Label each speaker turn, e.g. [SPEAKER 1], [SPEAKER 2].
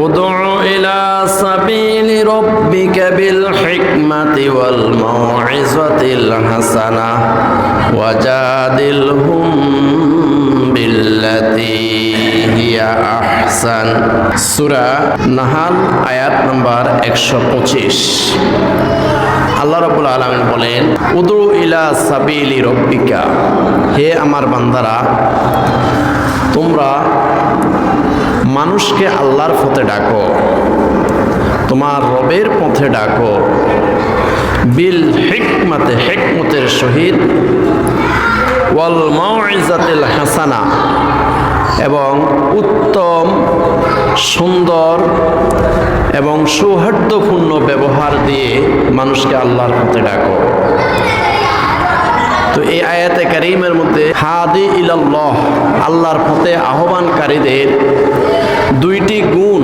[SPEAKER 1] উদউ ইলা সাবিলি রাব্বিকা বিল হিকমাতি ওয়াল মাউইযাতিল হাসানা ওয়াজাদিলহুম বিল্লাতী হিয়া আহসান। সূরা নাহাল আয়াত নাম্বার 125। আল্লাহ রাব্বুল আলামিন বলেন, উদউ ইলা সাবিলি রাব্বিকা, হে আমার বান্দারা, তোমরা মানুষকে আল্লাহর পথে ডাকো, তোমার রবের পথে ডাকো, বিল হিকমাতে, হিকমতের সহিত, ওয়াল মাউইযাতিল হাসানা, এবং উত্তম, সুন্দর এবং সৌহার্দ্যপূর্ণ ব্যবহার দিয়ে মানুষকে আল্লাহর পথে ডাকো। তো এই আয়াতে কারিমের মধ্যে হাদি ইলাল্লাহ, আল্লাহর পথে আহ্বানকারীদের দুইটি গুণ